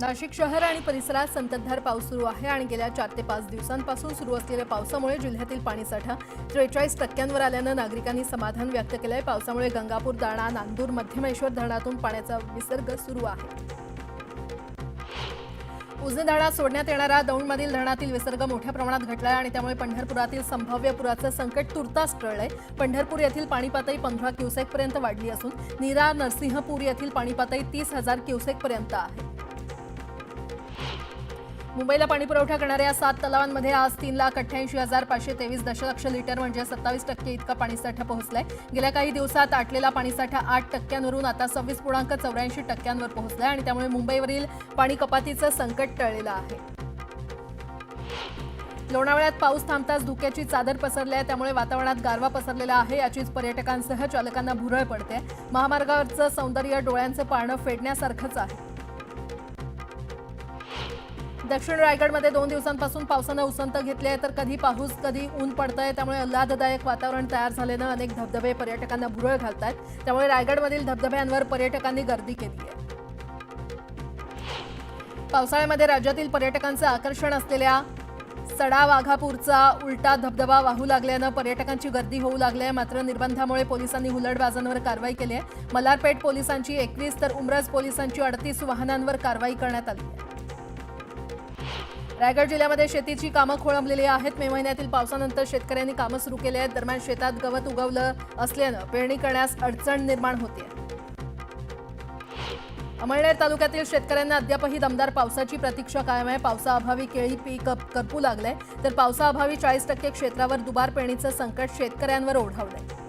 नाशिक शहर आणि परिसरात संततधार पाऊस सुरू आहे आणि गेल्या 4 ते 5 दिवसांपासून सुरू असलेल्या पावसामुळे जिल्ह्यातील पाणीसाठा 43% आल्यानं नागरिकांनी समाधान व्यक्त केलंय। पावसामुळे गंगापूर, दाणा, नांदूर, मध्यमेश्वर धरणातून पाण्याचा विसर्ग सुरू आहे। उजनी धरणात सोडण्यात येणारा दौंडमधील धरणातील विसर्ग मोठ्या प्रमाणात घटलाय आणि त्यामुळे पंढरपुरातील संभाव्य पुराचं संकट तुर्तास टळलंय। पंढरपूर येथील पाणी पातळी 15 क्युसेक पर्यंत वाढली असून नीरा नरसिंहपूर येथील पाणी पातळी 30,000 क्युसेक पर्यंत आहे। मुंबईला पाणीपुरवठा करणाऱ्या 7 तलावांमध्ये आज 3,88,523 दशलक्ष लिटर म्हणजे 27% इतका पाणीसाठा पोहोचलाय। गेल्या काही दिवसात आटलेला पाणीसाठा 8%वरून आता 26.84% पोहोचलाय आणि त्यामुळे मुंबईवरील पाणी कपातीचं संकट टळलेलं आहे। लोणावळ्यात पाऊस थांबताच धुक्याची चादर पसरली आहे, त्यामुळे वातावरणात गारवा पसरलेला आहे। याचीच पर्यटकांसह चालकांना भुरळ पडते। महामार्गावरचं सौंदर्य डोळ्यांचं पारणं फेडण्यासारखंच आहे। दक्षिण रायगडमध्ये 2 दिवसांपासून पावसानं उसंत घेतली आहे, तर कधी पाऊस कधी ऊन पडतंय। त्यामुळे आल्हाददायक वातावरण तयार झाल्यानं अनेक धबधबे पर्यटकांना भुरळ घालतायत। त्यामुळे रायगडमधील धबधब्यांवर पर्यटकांनी गर्दी केली आहे। पावसाळ्यामध्ये राज्यातील पर्यटकांचं आकर्षण असलेल्या सडा वाघापूरचा उलटा धबधबा वाहू लागल्यानं पर्यटकांची गर्दी होऊ लागली आहे। मात्र निर्बंधामुळे पोलिसांनी हुलडबाजांवर कारवाई केली आहे। मल्हारपेठ पोलिसांची 21 तर उमरज पोलिसांची 38 वाहनांवर कारवाई करण्यात आली आहे। रायगड जिल्ह्यामध्ये शेतीची कामं खोळंबलेली आहेत। मे महिन्यातील पावसानंतर शेतकऱ्यांनी कामं सुरू केली आहेत। दरम्यान शेतात गवत उगवलं असल्यानं पेरणी करण्यास अडचण निर्माण होते। अमळनेर तालुक्यातील शेतकऱ्यांना अद्यापही दमदार पावसाची प्रतीक्षा कायम आहे। पावसाअभावी केळी पीक करपू लागलंय, तर पावसाअभावी 40% क्षेत्रावर दुबार पेरणीचं संकट शेतकऱ्यांवर ओढावलंय।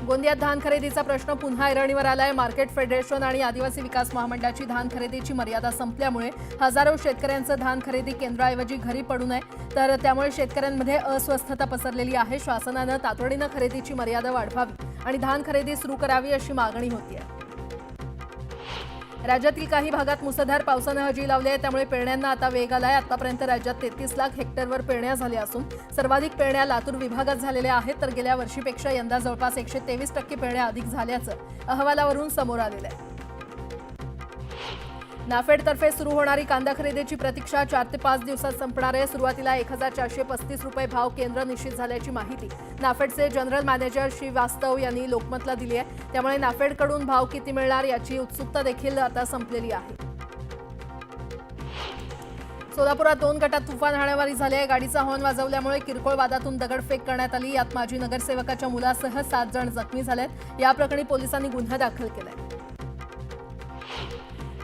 गोंदियात धान खरेदीचा प्रश्न पुन्हा ऐरणीवर आलाय। मार्केट फेडरेशन आणि आदिवासी विकास महामंडळाची धान खरेदीची मर्यादा संपल्यामुळे हजारो शेतकऱ्यांचं धान खरेदी केंद्राऐवजी घरी पडू नये, तर त्यामुळे शेतकऱ्यांमध्ये अस्वस्थता पसरलेली आहे। शासनानं तातडीनं खरेदीची मर्यादा वाढवावी आणि धान खरेदी सुरू करावी अशी मागणी होतीये। राज्यातील काही भागात मुसळधार पावसानं हजेरी लावली आहे, त्यामुळे पेरण्यांना आता वेग आलाय। आतापर्यंत राज्यात 33 लाख हेक्टरवर पेरण्या झाल्या असून सर्वाधिक पेरण्या लातूर विभागात झालेल्या आहेत, तर गेल्या वर्षीपेक्षा यंदा जवळपास 123% पेरण्या अधिक झाल्याचं अहवालावरून समोर आलेलं आहे। नाफेडतर्फे सुरू होणारी कांदा खरेदीची प्रतीक्षा 4 ते 5 दिवसात संपणार आहे। सुरुवातीला 1,435 रुपये भाव केंद्र निश्चित झाल्याची माहिती नाफेडचे जनरल मॅनेजर श्रीवास्तव यांनी लोकमतला दिली आहे। त्यामुळे नाफेडकडून भाव किती मिळणार याची उत्सुकता देखील आता संपलेली आहे। सोलापुरात 2 गटात तुफान हाणामारी झाली आहे। गाडीचा हॉर्न वाजवल्यामुळे किरकोळ वादातून दगडफेक करण्यात आली। यात माजी नगरसेवकाच्या मुलासह 7 जण जखमी झालेत। या प्रकरणी पोलिसांनी गुन्हा दाखल केलाय।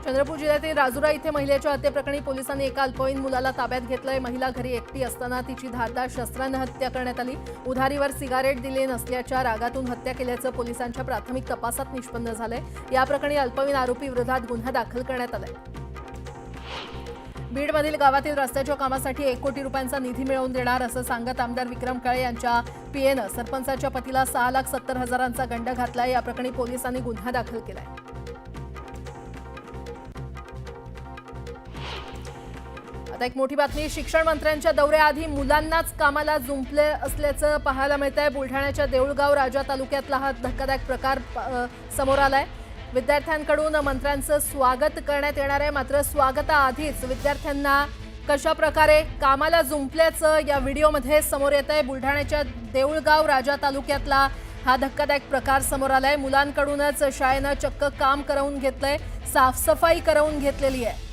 चंद्रपूर जिल्ह्यातील राजुरा इथे महिलेच्या हत्येप्रकरणी पोलिसांनी एका अल्पवयीन मुलाला ताब्यात घेतलंय। महिला घरी एकटी असताना तिची धारदार शस्त्रानं हत्या करण्यात आली। उधारीवर सिगारेट दिले नसल्याच्या रागातून हत्या केल्याचं पोलिसांच्या प्राथमिक तपासात निष्पन्न झालंय। या प्रकरणी अल्पवयीन आरोपी विरोधात गुन्हा दाखल करण्यात आलाय। बीडमधील गावातील रस्त्याच्या कामासाठी 1 कोटी रुपयांचा निधी मिळवून देणार असं सांगत आमदार विक्रम काळे यांच्या पीएनं सरपंचाच्या पतीला 6,70,000चा गंड घातलाय। या प्रकरणी पोलिसांनी गुन्हा दाखल केलाय। आता एक मोठी बातमी, शिक्षण मंत्र्यांच्या दौऱ्याआधी मुलांनाच कामाला जुंपले असल्याचं पाहायला मिळतंय। बुलढाण्याच्या देऊळगाव राजा तालुक्यातला हा धक्कादायक प्रकार समोर आलाय। विद्यार्थ्यांकडून मंत्र्यांचं स्वागत करण्यात येणार आहे, मात्र स्वागताआधीच विद्यार्थ्यांना कशा प्रकारे कामाला जुंपल्याचं या व्हिडिओमध्ये समोर येतंय। बुलढाण्याच्या देऊळगाव राजा तालुक्यातला हा धक्कादायक प्रकार समोर आलाय। मुलांकडूनच शाळेनं चक्क काम करवून घेतलंय, साफसफाई करवून घेतलेली आहे।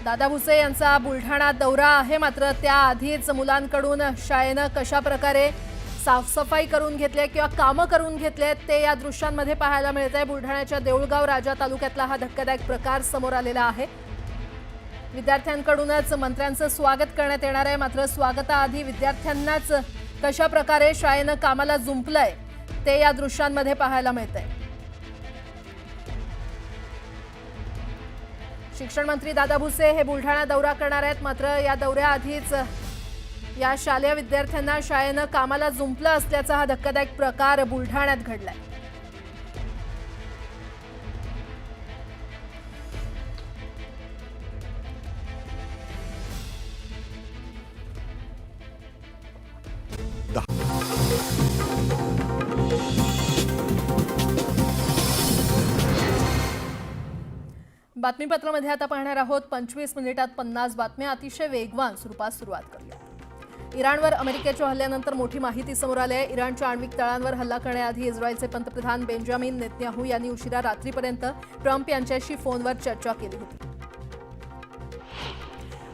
दादा भुसे यांचा बुलढाणा दौरा आहे, मात्र त्याआधीच मुलांकडून शाळेनं कशा प्रकारे साफसफाई करून घेतली किंवा कामं करून घेतले ते या दृश्यांमध्ये पाहायला मिळतंय। बुलढाण्याच्या देऊळगाव राजा तालुक्यातला हा धक्कादायक प्रकार समोर आलेला आहे। विद्यार्थ्यांकडूनच मंत्र्यांचं स्वागत करण्यात येणार आहे, मात्र स्वागताआधी विद्यार्थ्यांनाच कशा प्रकारे शाळेनं कामाला जुंपलंय ते या दृश्यांमध्ये पाहायला मिळतंय। शिक्षण मंत्री दादा भुसे हे बुलढाणा दौरा करणार आहेत, मात्र या दौऱ्याआधीच या शालेय विद्यार्थ्यांना शाळेनं कामाला जुंपलं असल्याचा हा धक्कादायक प्रकार बुलढाण्यात घडलाय। दहा बातमीपत्रामध्ये आता पाहणार आहोत 25 मिनिटात 50 बातम्या अतिशय वेगवान स्वरूपात सुरुवात करूया। इराणवर अमेरिकेच्या हल्ल्यानंतर मोठी माहिती समोर आली आहे। इराणच्या आण्विक तळांवर हल्ला करण्याआधी इस्रायलचे पंतप्रधान बेंजामिन नेतन्याहू यांनी उशिरा रात्रीपर्यंत ट्रम्प यांच्याशी फोनवर चर्चा केली होती।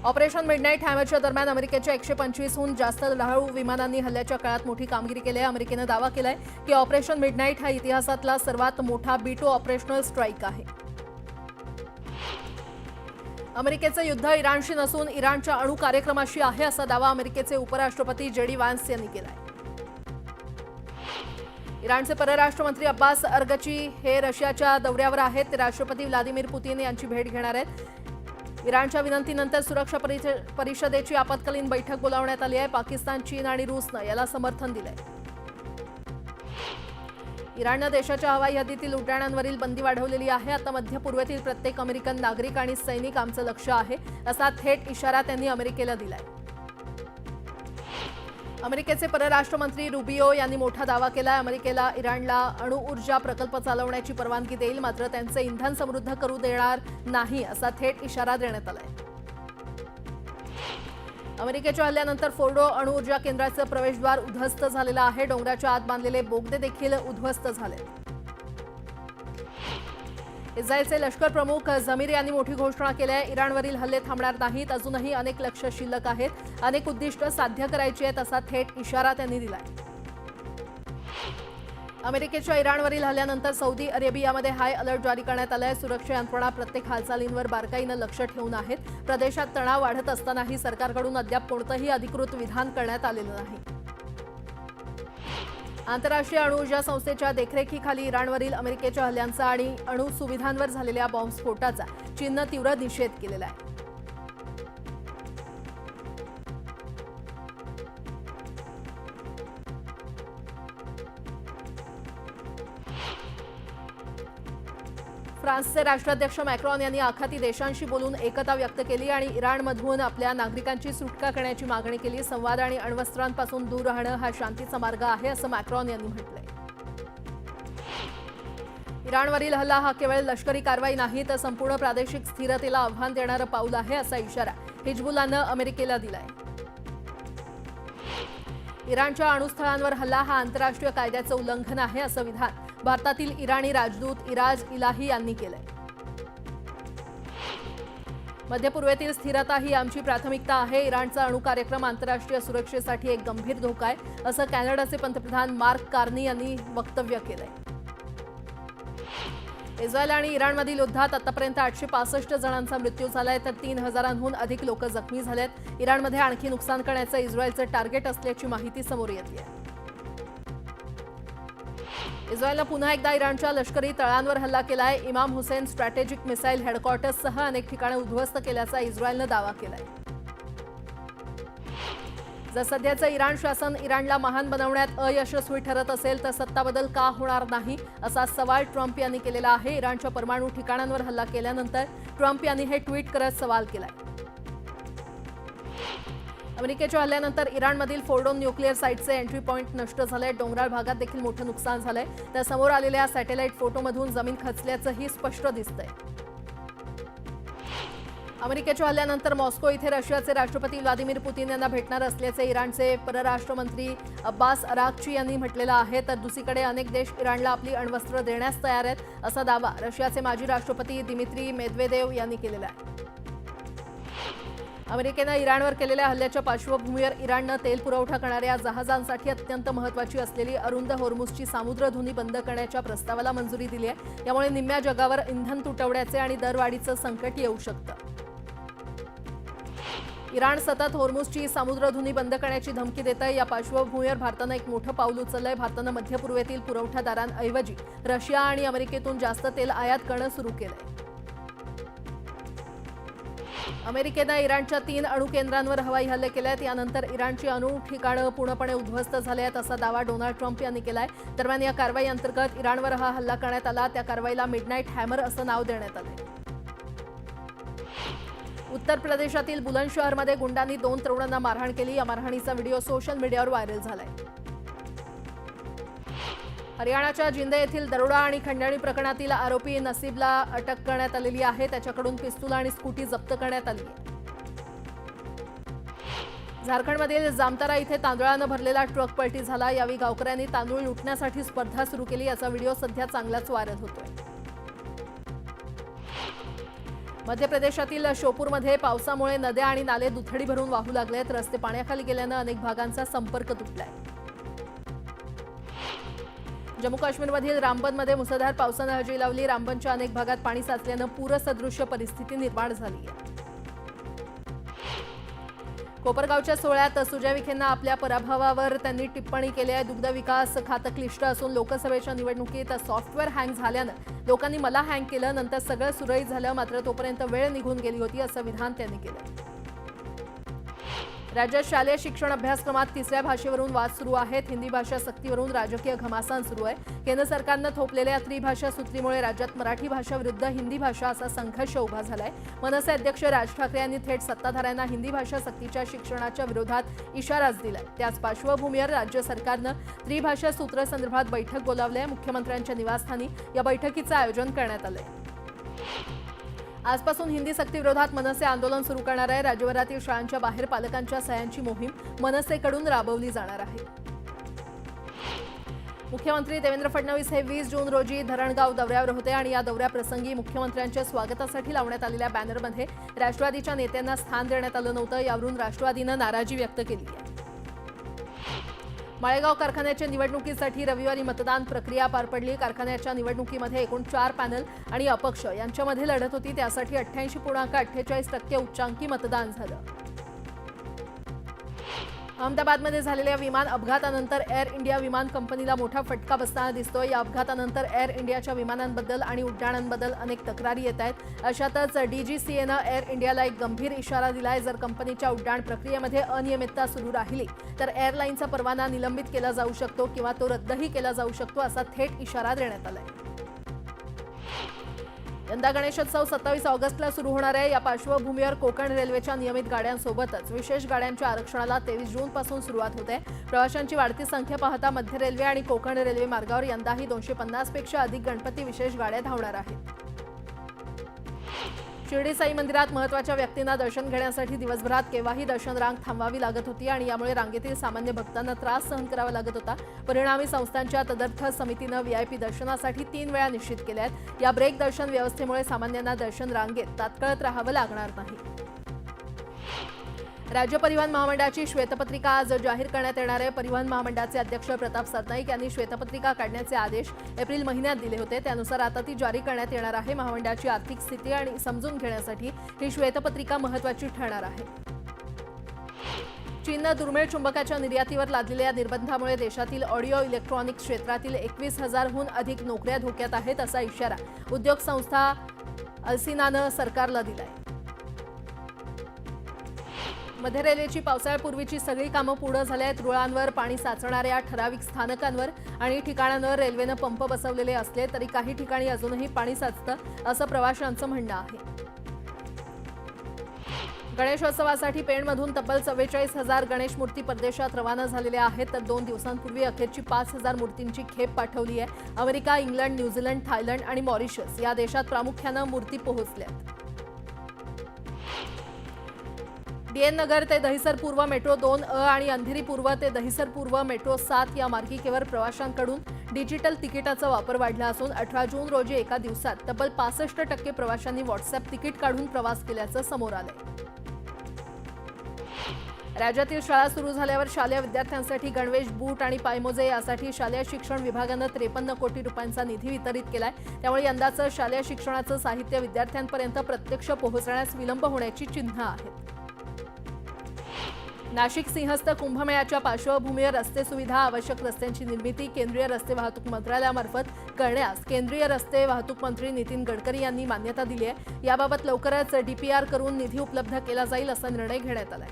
ऑपरेशन मिडनाईट हॅमरच्या दरम्यान अमेरिकेच्या 125हून जास्त लढाऊ विमानांनी हल्ल्याच्या काळात मोठी कामगिरी केली आहे। अमेरिकेने दावा केलाय की ऑपरेशन मिडनाईट हा इतिहासातला सर्वात मोठा B2 ऑपरेशनल स्ट्राईक आहे। अमेरिकेचे युद्ध इराणशी नसून इराणच्या अणु कार्यक्रमाशी आहे असा दावा अमेरिकेचे उपराष्ट्रपती JD व्हान्स यांनी केलाय। इराणचे परराष्ट्र मंत्री अब्बास अरगची हे रशियाच्या दौऱ्यावर आहेत। ते राष्ट्रपती व्लादिमीर पुतिन यांची भेट घेणार आहेत। इराणच्या विनंतीनंतर सुरक्षा परिषदेची आपत्कालीन बैठक बोलावण्यात आली आहे। पाकिस्तान, चीन आणि रूसनं याला समर्थन दिलंय। इराणनं देशाच्या हवाई हद्दीतील उड्डाणांवरील बंदी वाढवलेली आहे। आता मध्य पूर्वेतील प्रत्येक अमेरिकन नागरिक आणि सैनिक आमचं लक्ष्य आहे असा थेट इशारा त्यांनी अमेरिकेला दिलाय। अमेरिकेचे परराष्ट्र मंत्री रुबियो यांनी मोठा दावा केलाय। अमेरिकेला इराणला अणुऊर्जा प्रकल्प चालवण्याची परवानगी देईल, मात्र त्यांचे इंधन समृद्ध करू देणार नाही असा थेट इशारा देण्यात आलाय। अमेरिकेच्या हल्ल्यानंतर फोर्डो अणुऊर्जा केंद्राचं प्रवेशद्वार उद्ध्वस्त झालेलं आहे। डोंगराच्या आत बांधलेले बोगदे देखील उद्ध्वस्त झाले। इस्रायलचे लष्कर प्रमुख जमीर यांनी मोठी घोषणा केली आहे। इराणवरील हल्ले थांबणार नाहीत, अजूनही अनेक लक्ष्य शिल्लक आहेत, अनेक उद्दिष्ट साध्य करायची आहेत असा थेट इशारा त्यांनी दिलाय। अमेरिकेच्या इराणवरील हल्ल्यानंतर सौदी अरेबियामध्ये हाय अलर्ट जारी करण्यात आलाय। सुरक्षा यंत्रणा प्रत्येक हालचालींवर बारकाईनं लक्ष ठेवून आहेत। प्रदेशात तणाव वाढत असतानाही सरकारकडून अद्याप कोणतंही अधिकृत विधान करण्यात आलेलं नाही। आंतरराष्ट्रीय अणुऊर्जा संस्थेच्या देखरेखीखाली इराणवरील अमेरिकेच्या हल्ल्यांचा आणि अणु सुविधांवर झालेल्या बॉम्बस्फोटाचा चीननं तीव्र निषेध केलेला आहे। फ्रान्सचे राष्ट्राध्यक्ष मॅक्रॉन यांनी आखाती देशांशी बोलून एकता व्यक्त केली आणि इराणमधून आपल्या नागरिकांची सुटका करण्याची मागणी केली। संवाद आणि अण्वस्त्रांपासून दूर राहणं हा शांतीचा मार्ग आहे असं मॅक्रॉन यांनी म्हटलंय। इराणवरील हल्ला हा केवळ लष्करी कारवाई नाही, तर संपूर्ण प्रादेशिक स्थिरतेला आव्हान देणारं पाऊल आहे असा इशारा हिजबुल्लाहनं अमेरिकेला दिलाय। इराणच्या अणुस्थळांवर हल्ला हा आंतरराष्ट्रीय कायद्याचं उल्लंघन आहे असं विधान भारतातील इराणी राजदूत इराज इलाही यांनी केलंय। मध्य पूर्वेतील स्थिरता ही आमची प्राथमिकता आहे। इराणचा अणु कार्यक्रम आंतरराष्ट्रीय सुरक्षेसाठी एक गंभीर धोका आहे असं कॅनडाचे पंतप्रधान मार्क कार्नी यांनी वक्तव्य केलंय। इस्रायल आणि इराणमधील युद्धात आतापर्यंत 865 जणांचा मृत्यू झालाय, तर 3000हून अधिक लोक जखमी झालेत। इराणमध्ये आणखी नुकसान करण्याचं इस्रायलचं टार्गेट असल्याची माहिती समोर येते आहे। इस्रायलनं पुन्हा एकदा इराणच्या लष्करी तळांवर हल्ला केलाय। इमाम हुसेन स्ट्रॅटेजिक मिसाईल हेडक्वार्टर्ससह अनेक ठिकाणं उद्ध्वस्त केल्याचा इस्रायलनं दावा केलाय। जर सध्याचं इराण शासन इराणला महान बनवण्यात अयशस्वी ठरत असेल तर सत्ताबदल का होणार नाही असा सवाल ट्रम्प यांनी केलेला आहे। इराणच्या परमाणु ठिकाणांवर हल्ला केल्यानंतर ट्रम्प यांनी हे ट्विट करत सवाल केलाय। अमेरिकेच्या हल्ल्यानंतर इराणमधील फोर्डो न्यूक्लिअर साइटचे एंट्री पॉइंट नष्ट झाले। डोंगराळ भागात देखील मोठं नुकसान झालंय। तर समोर आलेल्या सॅटेलाइट फोटोमधून जमीन खचल्याचंही स्पष्ट दिसतंय। अमेरिकेच्या हल्ल्यानंतर मॉस्को इथे रशियाचे राष्ट्रपती व्लादिमीर पुतिन यांना भेटणार असल्याचे इराणचे परराष्ट्र मंत्री अब्बास अराक्ची यांनी म्हटलेलं आहे। तर दुसरीकडे अनेक देश इराणला आपली अण्वस्त्र देण्यास तयार आहेत असा दावा रशियाचे माजी राष्ट्रपती दिमित्री मेदवेदेव यांनी केलेला आहे। अमेरिकेनं इराणवर केलेल्या हल्ल्याच्या पार्श्वभूमीवर इराणनं तेल पुरवठा करणाऱ्या जहाजांसाठी अत्यंत महत्त्वाची असलेली अरुंद होर्मुझची सामुद्रधुनी बंद करण्याच्या प्रस्तावाला मंजुरी दिली आहे। यामुळे निम्म्या जगावर इंधन तुटवड्याचे आणि दरवाढीचं संकट येऊ शकतं। इराण सतत होर्मुझची सामुद्रधुनी बंद करण्याची धमकी देत आहे। या पार्श्वभूमीवर भारतानं एक मोठं पाऊल उचललंय। भारतानं मध्य पूर्वेतील पुरवठादारांऐवजी रशिया आणि अमेरिकेतून जास्त तेल आयात करणं सुरू केलंय। अमेरिकेनं इराणच्या 3 अणुकेंद्रांवर हवाई हल्ले केले आहेत। यानंतर इराणची अणु ठिकाणं पूर्णपणे उद्ध्वस्त झाली आहेत असा दावा डोनाल्ड ट्रम्प यांनी केलाय। दरम्यान या कारवाई अंतर्गत इराणवर हा हल्ला करण्यात आला। त्या कारवाईला मिडनाईट हॅमर असं नाव देण्यात आलं। उत्तर प्रदेशातील बुलंदशहरमध्ये गुंडांनी 2 तरुणांना मारहाण केली। या मारहाणीचा व्हिडिओ सोशल मीडियावर व्हायरल झालाय। हरियाणाच्या जिंदे येथील दरोडा आणि खंडणी प्रकरणातील आरोपी नसीबला अटक करण्यात आलेली आहे. त्याच्याकडून पिस्तूल आणि स्कूटी जप्त करण्यात आली आहे. झारखंडमधील जामतारा इथे तांदळानं भरलेला ट्रक पलटी झाला. यावेळी गावकऱ्यांनी तांदूळ लुटण्यासाठी स्पर्धा सुरू केली. याचा व्हिडिओ सध्या चांगलाच व्हायरल होतोय. मध्य प्रदेशातील शोपूरमध्ये पावसामुळे नद्या आणि नाले दुथडी भरून वाहू लागलेत. रस्ते पाण्याखाली गेल्यानं अनेक भागांचा संपर्क तुटलाय. जम्मू काश्मीरमधील रामबनमध्ये मुसळधार पावसानं हजेरी लावली. रामबनच्या अनेक भागात पाणी साचल्यानं पूरसदृश्य परिस्थिती निर्माण झाली आहे. कोपरगावच्या सोहळ्यात सुजय विखेंना आपल्या पराभवावर त्यांनी टिप्पणी केली आहे. दुग्ध विकास खातं क्लिष्ट असून लोकसभेच्या निवडणुकीत सॉफ्टवेअर हँग झाल्यानं लोकांनी मला हँग केलं. नंतर सगळं सुरळीत झालं, मात्र तोपर्यंत वेळ निघून गेली होती, असं विधान त्यांनी केलं. राज्यात शालेय शिक्षण अभ्यासक्रमात तिसऱ्या भाषेवरून वाद सुरू आहेत. हिंदी भाषा सक्तीवरून राजकीय घमासान सुरू आहे. केंद्र सरकारनं थोपलेल्या त्रिभाषा सूत्रीमुळे राज्यात मराठी भाषा विरुद्ध हिंदी भाषा असा संघर्ष उभा झालाय. मनसे अध्यक्ष राज ठाकरे यांनी थेट सत्ताधाऱ्यांना हिंदी भाषा सक्तीच्या शिक्षणाच्या विरोधात इशाराच दिलाय. त्याच पार्श्वभूमीवर राज्य सरकारनं त्रिभाषा सूत्रासंदर्भात बैठक बोलावली आहे. मुख्यमंत्र्यांच्या निवासस्थानी या बैठकीचं आयोजन करण्यात आलंय. आजपासून हिंदी सक्तीविरोधात मनसे आंदोलन सुरू करणार आहे. राज्यभरातील शाळांच्या बाहेर पालकांच्या सह्यांची मोहीम मनसेकडून राबवली जाणार आहे. मुख्यमंत्री देवेंद्र फडणवीस हे 20 जून रोजी धरणगाव दौऱ्यावर होते आणि या दौऱ्याप्रसंगी मुख्यमंत्र्यांच्या स्वागतासाठी लावण्यात आलेल्या बॅनरमध्ये राष्ट्रवादीच्या नेत्यांना स्थान देण्यात आलं नव्हतं. यावरून राष्ट्रवादीनं नाराजी व्यक्त केली आहे. माळेगाव कारखान्याच्या निवडणुकीसाठी रविवारी मतदान प्रक्रिया पार पडली. कारखान्याच्या निवडणुकीमध्ये एकूण 4 पॅनल आणि अपक्ष यांच्यामध्ये लढत होती. त्यासाठी 88.48% उच्चांकी मतदान झालं. अहमदाबादमध्ये झालेल्या विमान अपघातानंतर एअर इंडिया विमान कंपनीला मोठा फटका बसताना दिसतोय. या अपघातानंतर एअर इंडियाच्या विमानांबद्दल आणि उड्डाणांबद्दल अनेक तक्रारी येत आहेत. अशातच DGCAनं एअर इंडियाला एक गंभीर इशारा दिलाय. जर कंपनीच्या उड्डाण प्रक्रियेमध्ये अनियमितता सुरू राहिली तर एअरलाईनचा परवाना निलंबित केला जाऊ शकतो किंवा तो रद्दही केला जाऊ शकतो, असा थेट इशारा देण्यात आलाय. यंदा गणेशोत्सव 27 ऑगस्टला सुरू होणार आहे. या पार्श्वभूमीवर कोकण रेल्वेच्या नियमित गाड्यांसोबतच विशेष गाड्यांच्या आरक्षणाला 23 जूनपासून सुरुवात होते. प्रवाशांची वाढती संख्या पाहता मध्य रेल्वे आणि कोकण रेल्वे मार्गावर यंदाही 250 पेक्षा अधिक गणपती विशेष गाड्या धावणार आहेत. शिर्डी साई मंदिरात महत्त्वाच्या व्यक्तींना दर्शन घेण्यासाठी दिवसभरात केव्हाही दर्शन रांग थांबवावी लागत होती आणि यामुळे रांगेतील सामान्य भक्तांना त्रास सहन करावा लागत होता. परिणामी संस्थांच्या तदर्थ समितीनं VIP दर्शनासाठी 3 वेळा निश्चित केल्या आहेत. या ब्रेक दर्शन व्यवस्थेमुळे सामान्यांना दर्शन रांगेत तात्काळत राहावं लागणार नाही. राज्य परिवहन महामंडळाची श्वेतपत्रिका आज जाहीर करण्यात येणार आहे. परिवहन महामंडळाचे अध्यक्ष प्रताप सरनाईक यांनी श्वेतपत्रिका काढण्याचे आदेश एप्रिल महिन्यात दिले होते. त्यानुसार आता ती जारी करण्यात येणार आहे. महामंडळाची आर्थिक स्थिती आणि समजून घेण्यासाठी ही श्वेतपत्रिका महत्त्वाची ठरणार आहे. चीननं दुर्मिळ चुंबकाच्या निर्यातीवर लादलेल्या निर्बंधामुळे देशातील ऑडिओ इलेक्ट्रॉनिक्स क्षेत्रातील 21,000हून अधिक नोकऱ्या धोक्यात आहेत, असा इशारा उद्योग संस्था अल्सिनानं सरकारला दिलाय. मध्य रेल्वेची पावसाळ्यापूर्वीची सगळी कामं पूर्ण झाली आहेत. रुळांवर पाणी साचणाऱ्या ठराविक स्थानकांवर आणि ठिकाणांवर रेल्वेनं पंप बसवलेले असले तरी काही ठिकाणी अजूनही पाणी साचतं, असं प्रवाशांचं म्हणणं आहे. गणेशोत्सवासाठी पेणमधून तब्बल 44,000 गणेश मूर्ती परदेशात रवाना झालेल्या आहेत. तर 2 दिवसांपूर्वी अखेरची 5,000 मूर्तींची खेप पाठवली आहे. अमेरिका, इंग्लंड, न्यूझीलंड, थायलंड आणि मॉरिशस या देशात प्रामुख्यानं मूर्ती पोहोचल्यात. DN नगर ते दहिसर पूर्व मेट्रो 2A आणि अंधेरी पूर्व ते दहिसर पूर्व मेट्रो 7 या मार्गिकेवर प्रवाशांकडून डिजिटल तिकिटाचा वापर वाढला असून 18 जून रोजी एका दिवसात तब्बल 65% प्रवाशांनी व्हॉट्सअप तिकीट काढून प्रवास केल्याचं समोर आलंय. राज्यातील शाळा सुरू झाल्यावर शालेय विद्यार्थ्यांसाठी गणवेश, बूट आणि पायमोजे यासाठी शालेय शिक्षण विभागानं 53 कोटी रुपयांचा निधी वितरित केलाय. त्यामुळे यंदाचं शालेय शिक्षणाचं साहित्य विद्यार्थ्यांपर्यंत प्रत्यक्ष पोहोचण्यास विलंब होण्याची चिन्ह आहेत. नाशिक सिंहस्थ कुंभमेळ्याच्या पार्श्वभूमीवर रस्ते सुविधा आवश्यक रस्त्यांची निर्मिती केंद्रीय रस्ते वाहतूक मंत्रालयामार्फत करण्यास केंद्रीय रस्ते वाहतूक मंत्री नितीन गडकरी यांनी मान्यता दिली आहे. याबाबत लवकरच DPR करून निधी उपलब्ध केला जाईल, असा निर्णय घेण्यात आलाय.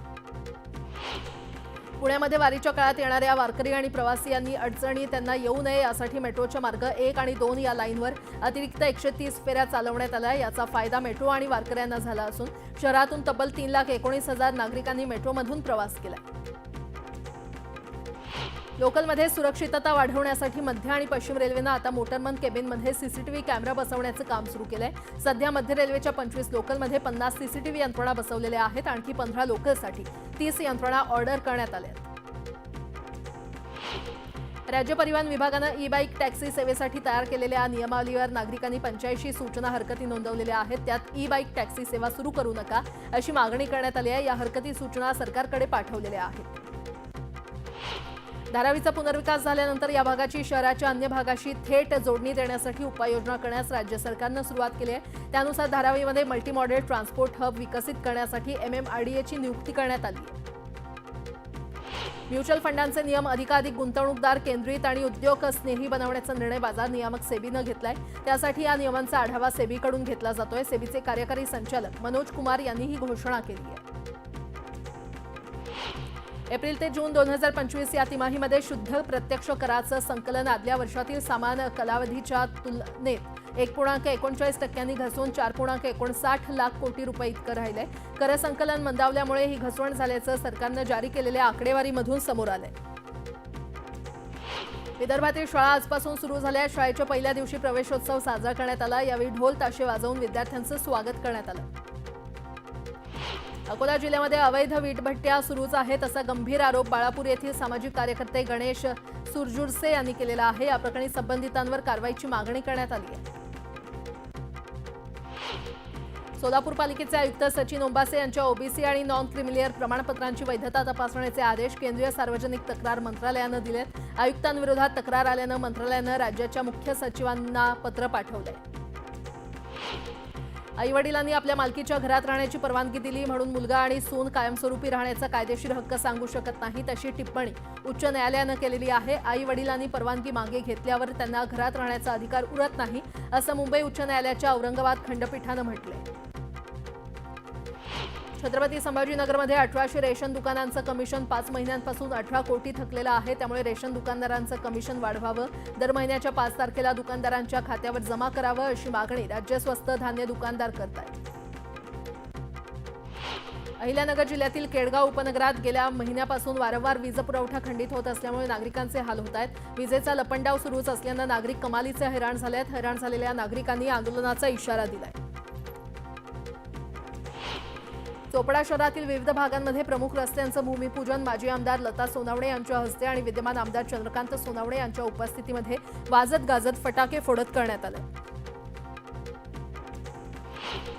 पुण्यामध्ये वारीच्या काळात येणाऱ्या वारकरी आणि प्रवासी यांनी अडचणी त्यांना येऊ नये यासाठी मेट्रोच्या मार्ग 1 आणि 2 या लाईनवर अतिरिक्त 130 फेऱ्या चालवण्यात आल्या. याचा फायदा मेट्रो आणि वारकऱ्यांना झाला असून शहरातून तब्बल 3,19,000 नागरिकांनी मेट्रोमधून प्रवास केला. लोकलमध्ये सुरक्षितता वाढवण्यासाठी मध्य आणि पश्चिम रेल्वेनं आता मोटरमन केबिनमध्ये सीसीटीव्ही कॅमेरा बसवण्याचं काम सुरू केलंय. सध्या मध्य रेल्वेच्या 25 लोकलमध्ये 50 सीसीटीव्ही यंत्रणा बसवलेल्या आहेत. आणखी 15 लोकलसाठी 30 यंत्रणा ऑर्डर करण्यात आल्या आहेत. राज्य परिवहन विभागानं ई बाईक टॅक्सी सेवेसाठी तयार केलेल्या नियमावलीवर नागरिकांनी 85 सूचना हरकती नोंदवलेल्या आहेत. त्यात ई बाईक टॅक्सी सेवा सुरू करू नका अशी मागणी करण्यात आली आहे. या हरकती सूचना सरकारकडे पाठवलेल्या आहेत. धारावीचा पुनर्विकास झाल्यानंतर या भागाची शहराच्या अन्य भागाशी थेट जोडणी देण्यासाठी उपाययोजना करण्यास राज्य सरकारनं सुरुवात केली आहे. त्यानुसार धारावीमध्ये मल्टी मॉडेल ट्रान्सपोर्ट हब विकसित करण्यासाठी MMRDAची नियुक्ती करण्यात आली आहे. म्युच्युअल फंडांचे नियम अधिकाधिक गुंतवणूकदार केंद्रित आणि उद्योग स्नेही बनवण्याचा निर्णय बाजार नियामक सेबीनं घेतलाय. त्यासाठी या नियमांचा आढावा सेबीकडून घेतला जातोय. सेबीचे कार्यकारी संचालक मनोज कुमार यांनी ही घोषणा केली आहे. एप्रिल ते जून 2025 या तिमाहीमध्ये शुद्ध प्रत्यक्ष कराचं संकलन आदल्या वर्षातील समान कालावधीच्या तुलनेत 1.39% घसरून 4.59 लाख कोटी रुपये इतकं राहिलंय. कर संकलन मंदावल्यामुळे ही घसरण झाल्याचं सरकारनं जारी केलेल्या आकडेवारीमधून समोर आलंय. विदर्भातील शाळा आजपासून सुरू झाल्या. शाळेच्या पहिल्या दिवशी प्रवेशोत्सव साजरा करण्यात आला. यावेळी ढोल ताशे वाजवून विद्यार्थ्यांचं स्वागत करण्यात आलं. अकोला जिल्ह्यामध्ये अवैध वीटभट्ट्या सुरूच आहेत असा गंभीर आरोप बाळापूर येथील सामाजिक कार्यकर्ते गणेश सुरजुरसे यांनी केलेला आहे. या प्रकरणी संबंधितांवर कारवाईची मागणी करण्यात आली आहे. सोलापूर पालिकेचे आयुक्त सचिन ओंबासे यांच्या ओबीसी आणि नॉन क्रिमिलियर प्रमाणपत्रांची वैधता तपासण्याचे आदेश केंद्रीय सार्वजनिक तक्रार मंत्रालयानं दिलेत. आयुक्तांविरोधात तक्रार आल्यानं मंत्रालयानं राज्याच्या मुख्य सचिवांना पत्र पाठवलंय. आईवडिलांनी आपल्या मालकीच्या घरात राहण्याची परवानगी दिली म्हणून मुलगा आणि सून कायमस्वरूपी राहण्याचा कायदेशीर हक्क सांगू शकत नाहीत अशी टिप्पणी उच्च न्यायालयानं केलेली आहे. आईवडिलांनी परवानगी मागे घेतल्यावर त्यांना घरात राहण्याचा अधिकार उरत नाही असं मुंबई उच्च न्यायालयाच्या औरंगाबाद खंडपीठानं म्हटलंय. छत्रपती संभाजीनगरमध्ये 1800 रेशन दुकानांचं कमिशन 5 महिन्यांपासून 18 कोटी थकलेलं आहे. त्यामुळे रेशन दुकानदारांचं कमिशन वाढवावं, दर महिन्याच्या 5 तारखेला दुकानदारांच्या खात्यावर जमा करावं अशी मागणी राज्य स्वस्त धान्य दुकानदार करतायत. अहिल्यानगर जिल्ह्यातील केडगाव उपनगरात गेल्या महिन्यापासून वारंवार वीज पुरवठा खंडित होत असल्यामुळे नागरिकांचे हाल होत आहेत. विजेचा लपंडाव सुरूच असल्यानं नागरिक कमालीचे हैराण झाले आहेत. हैराण झालेल्या नागरिकांनी आंदोलनाचा इशारा दिलाय. चोपडा शहरातील विविध भागांमध्ये प्रमुख रस्त्यांचं भूमिपूजन माजी आमदार लता सोनावणे यांच्या हस्ते आणि विद्यमान आमदार चंद्रकांत सोनावणे यांच्या उपस्थितीमध्ये वाजत गाजत फटाके फोडत करण्यात आले.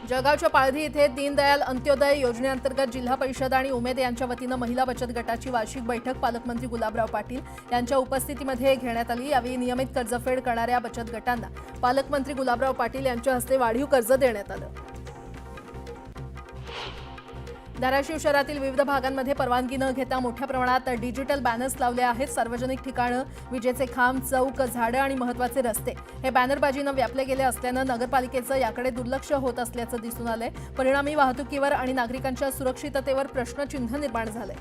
जळगावच्या पाळधी इथे दीनदयाल अंत्योदय योजनेअंतर्गत जिल्हा परिषद आणि उमेद यांच्या वतीनं महिला बचत गटाची वार्षिक बैठक पालकमंत्री गुलाबराव पाटील यांच्या उपस्थितीमध्ये घेण्यात आली. यावेळी नियमित कर्जफेड करणाऱ्या बचत गटांना पालकमंत्री गुलाबराव पाटील यांच्या हस्ते वाढीव कर्ज देण्यात आलं. धाराशिव शहरातील विविध भागांमध्ये परवानगी न घेता मोठ्या प्रमाणात डिजिटल बॅनर्स लावले आहेत. सार्वजनिक ठिकाणं, विजेचे खांब, चौक, झाडं आणि महत्त्वाचे रस्ते हे बॅनरबाजीनं व्यापले गेले असल्यानं नगरपालिकेचं याकडे दुर्लक्ष होत असल्याचं दिसून आलंय. परिणामी वाहतुकीवर आणि नागरिकांच्या सुरक्षिततेवर प्रश्नचिन्ह निर्माण झालंय.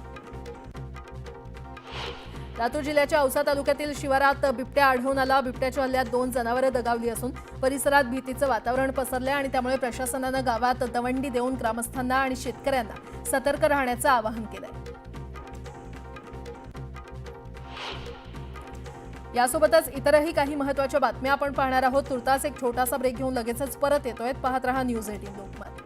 लातूर जिल्ह्याच्या औसा तालुक्यातील शिवारात बिबट्या आढळून आला. बिबट्याच्या हल्ल्यात 2 जनावरं दगावली असून परिसरात भीतीचं वातावरण पसरलंय आणि त्यामुळे प्रशासनानं गावात दवंडी देऊन ग्रामस्थांना आणि शेतकऱ्यांना सतर्क राहण्याचं आवाहन केलंय. यासोबतच इतरही काही महत्त्वाच्या बातम्या आपण पाहणार आहोत. तुर्तास एक छोटासा ब्रेक घेऊन लगेचच परत येतोय. पाहत रहा न्यूज 18 लोकमत.